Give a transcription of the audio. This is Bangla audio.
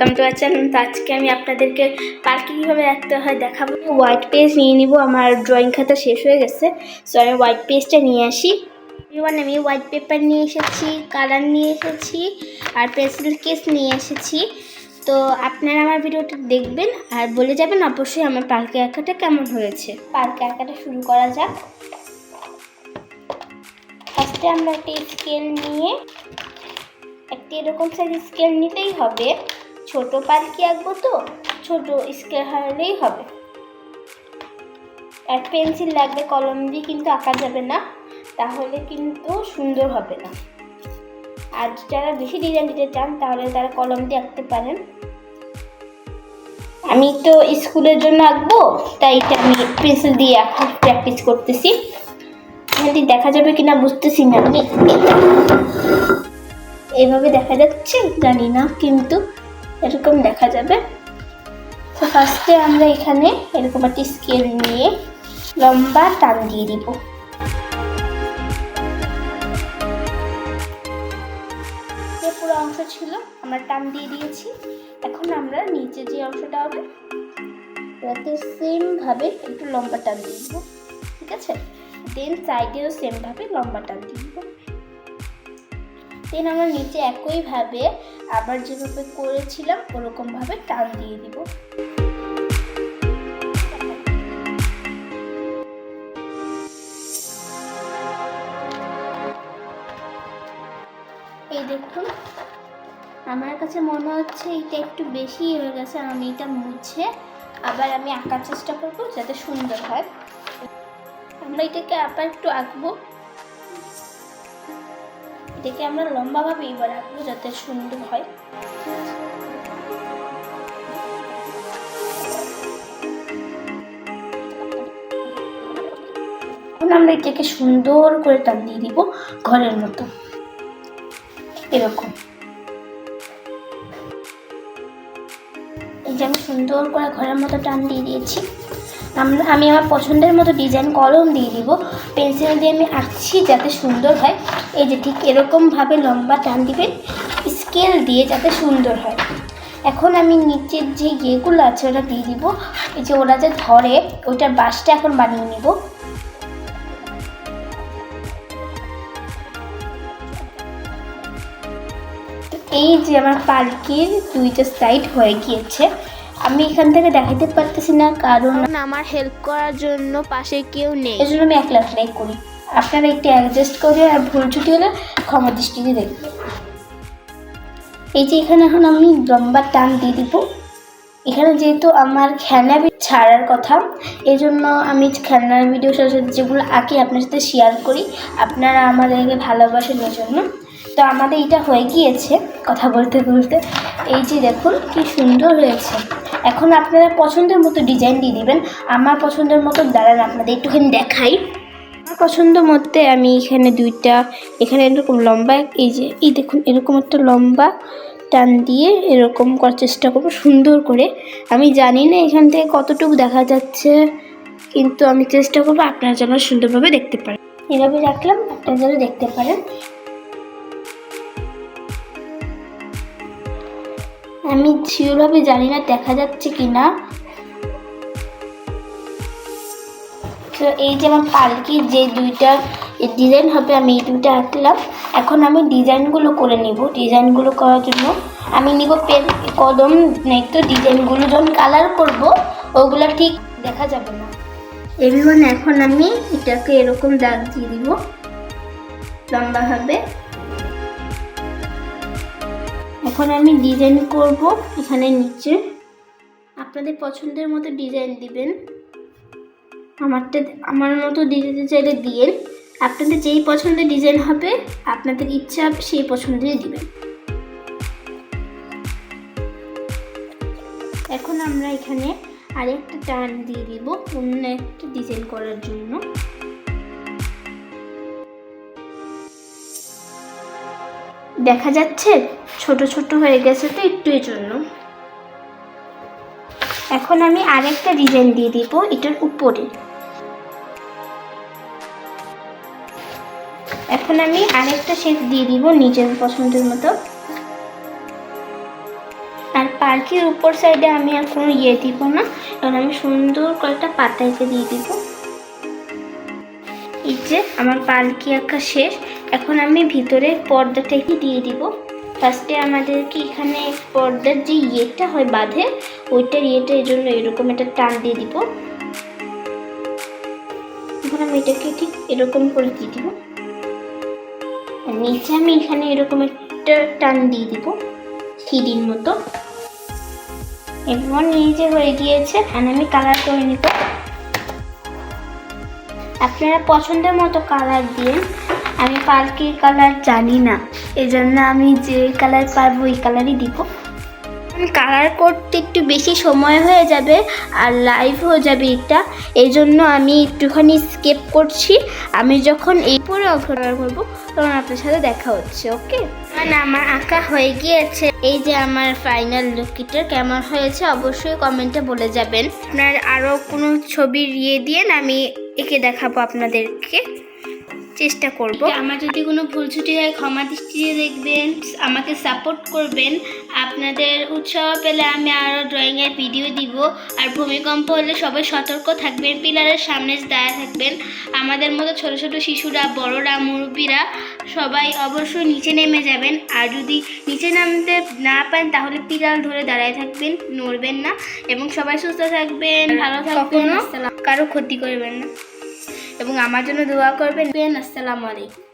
Welcome to R channel. তো আজকে আমি আপনাদেরকে পার্কে কীভাবে রাখতে হয় দেখাবো। হোয়াইট পেজ নিয়ে নিব, আমার ড্রয়িং খাতা শেষ হয়ে গেছে, সো আমি হোয়াইট পেজটা নিয়ে আসি। আমি হোয়াইট পেপার নিয়ে এসেছি, কালার নিয়ে এসেছি আর পেন্সিল কেস নিয়ে এসেছি। তো আপনারা আমার ভিডিওটা দেখবেন আর বলে যাবেন অবশ্যই আমার পার্কে আঁকাটা কেমন হয়েছে। পার্কে আঁকাটা শুরু করা যাক। ফার্স্টে আমরা একটা স্কেল নিয়ে, একটি এরকম সাইজ স্কেল নিলেই হবে। ছোট পালকি আঁকবো তো ছোট স্কেল হলেই হবে। আর পেন্সিল লাগবে, কলম দিয়ে কিন্তু আঁকা যাবে না, তাহলে কিন্তু সুন্দর হবে না। আর যারা বেশি ডিজাইন দিতে চান তাহলে তারা কলম দিয়ে আঁকতে পারেন। আমি তো স্কুলের জন্য আঁকবো, তাই এটা আমি পেন্সিল দিয়ে এখন প্র্যাকটিস করতেছি। এখানে দেখা যাবে কিনা বুঝতেছি না, আমি এইভাবে দেখা যাচ্ছে জানি না, কিন্তু এরকম দেখা যাবে। তো ফার্স্টে আমরা এখানে এরকম একটা স্কেল নিয়ে লম্বা টান দিয়ে দিব। পুরো অংশ ছিল আমরা টান দিয়ে দিয়েছি। এখন আমরা নিচে যে অংশটা হবে ওটাতে সেম ভাবে একটু লম্বা টান দিয়ে দিব, ঠিক আছে? দেন সাইডেও সেম ভাবে লম্বা টান দিয়ে দিব। দেন আমরা নিচে একইভাবে আবার যেভাবে করেছিলাম ওরকম ভাবে টান দিয়ে দিব। এই দেখুন, আমার কাছে মনে হচ্ছে এটা একটু বেশি হয়ে গেছে। আমি এটা মুছে আবার আমি আঁকার চেষ্টা করবো যাতে সুন্দর হয়। আমরা এটাকে আবার একটু আঁকবো, এটাকে আমরা লম্বাভাবে এবার আঁকবো যাতে সুন্দর হয়। এখন আমরা এটাকে সুন্দর করে টান দিয়ে দিব ঘরের মতো, এরকম। এই যে আমি সুন্দর করে ঘরের মতো টান দিয়ে দিয়েছি। আমি আমার পছন্দের মতো ডিজাইন কলম দিয়ে দিব, পেন্সিল দিয়ে আমি আঁকছি যাতে সুন্দর হয়। এই যে ঠিক এরকমভাবে লম্বা টান দিবেন স্কেল দিয়ে যাতে সুন্দর হয়। এখন আমি নিচের যে ইয়েগুলো আছে ওটা দিয়ে দিব। এই যে ওরা যে ধরে ওইটার বাঁশটা এখন বানিয়ে নেব। এই যে আমার পার্কের দুইটা সাইড হয়ে গিয়েছে। আমি এখান থেকে দেখাতে পারতেছি না কারণ আমার হেল্প করার জন্য পাশে কেউ নেই, এই জন্য আমি একলা করি। আপনারা একটু অ্যাডজাস্ট করে আর ভুল ত্রুটি হলে ক্ষমা দৃষ্টিতে দেখবেন। এই যে এখানে এখন আমি লম্বা টান দিয়ে দিব। এখানে যেহেতু আমার খেলনা ছাড়ার কথা, এই জন্য আমি খেলনার ভিডিও সাথে যেগুলো আঁকি আপনার সাথে শেয়ার করি, আপনারা আমাদেরকে ভালোবাসেন এই জন্য। তো আমাদের এটা হয়ে গিয়েছে কথা বলতে বলতে। এই যে দেখুন কি সুন্দর হয়েছে। এখন আপনারা পছন্দের মতো ডিজাইন দিয়ে দিবেন। আমার পছন্দের মতো দাঁড়ান আপনাদের একটুখানি দেখাই। আমার পছন্দ মতে আমি এখানে দুইটা, এখানে এরকম লম্বা, এই দেখুন এরকম একটা লম্বা টান দিয়ে এরকম করার চেষ্টা করবো সুন্দর করে। আমি জানি না এখান থেকে কতটুকু দেখা যাচ্ছে, কিন্তু আমি চেষ্টা করবো আপনারা যেন সুন্দরভাবে দেখতে পারেন। এভাবে রাখলাম, আপনারা যেন দেখতে পারেন। আমি শিওরভাবে জানি না দেখা যাচ্ছে কিনা। তো এই যে আমার পালকির যে দুইটা ডিজাইন হবে আমি এই দুইটা আঁকলাম। এখন আমি ডিজাইনগুলো করে নিব। ডিজাইনগুলো করার জন্য আমি নিব পেন, কলম, নেই তো ডিজাইনগুলো যখন কালার করব ওগুলো ঠিক দেখা যাবে না। এভরিওয়ান, এখন আমি এটাকে এরকম দাগ দিয়ে দিব লম্বাভাবে। এখন আমি ডিজাইন করব এখানে নিচে। আপনাদের পছন্দের মতো ডিজাইন দিবেন, আমার মতো ডিজাইন চাইলে দিয়ে। আপনাদের যেই পছন্দের ডিজাইন হবে আপনাদের ইচ্ছা হবে সেই পছন্দের দিবেন। এখন আমরা এখানে আরেকটা টান দিয়ে দিব অন্য একটা ডিজাইন করার জন্য। দেখা যাচ্ছে ছোট ছোট হয়ে গেছে তো একটু, এই জন্য। এখন আমি আরেকটা ডিজাইন দিয়ে দিব এটার উপরে। এখন আমি আরেকটা শেপ দিয়ে দিব নিজের পছন্দের মতো। আর পার্কের উপর সাইডে আমি আর কোনো ইয়ে দিব না, কারণ আমি সুন্দর করে একটা পাতা এঁকে দিয়ে দিব। এই যে আমার পালকি আঁকা শেষ। এখন আমি ভিতরে পর্দাটা এঁকে দিয়ে দিব। ফার্স্টে আমাদেরকে এখানে পর্দার যে ইয়েটা হয় বাঁধে, ওইটার ইয়েটা এই জন্য এরকম একটা টান দিয়ে দিব। এখন আমি এটাকে ঠিক এরকম করে দিয়ে দিব। আর নিচে আমি এখানে এরকম একটা টান দিয়ে দিব সিঁড়ির মতো। এবং নিচে হয়ে গিয়েছে। আর আমি কালার করে নিব। আপনারা পছন্দের মতো কালার দিয়ে। আমি পালকির কালার জানি না, এজন্য আমি যে কালার পারবো ওই কালারই দিব। কালার করতে একটু বেশি সময় হয়ে যাবে আর লাইভ হয়ে যাবে এটা, এই জন্য আমি একটুখানি স্কিপ করছি। আমি যখন এই পরে কালার করবো তখন আপনার সাথে দেখা হচ্ছে। ওকে, মানে আমার আঁকা হয়ে গিয়েছে। এই যে আমার ফাইনাল লুকটা কেমন হয়েছে অবশ্যই কমেন্টে বলে যাবেন। আপনার আরও কোনো ছবি ইয়ে দিয়ে আমি এঁকে দেখাবো আপনাদেরকে, চেষ্টা করব। আমার যদি কোনো ভুল ত্রুটি হয় ক্ষমা দৃষ্টিতে দেখবেন, আমাকে সাপোর্ট করবেন। আপনাদের উৎসাহ পেলে আমি আরও ড্রয়িংয়ের ভিডিও দিব। আর ভূমিকম্প হলে সবাই সতর্ক থাকবেন, পিলারের সামনে দাঁড়িয়ে থাকবেন। আমাদের মতো ছোট ছোট শিশুরা, বড়রা, মুরব্বীরা সবাই অবশ্যই নিচে নেমে যাবেন। আর যদি নিচে নামতে না পারেন তাহলে পিলার ধরে দাঁড়ায় থাকবেন, নড়বেন না। এবং সবাই সুস্থ থাকবেন, ভালো থাকবেন, কারো ক্ষতি করবেন না এবং আমার জন্য দোয়া করবেন। আসসালামু আলাইকুম।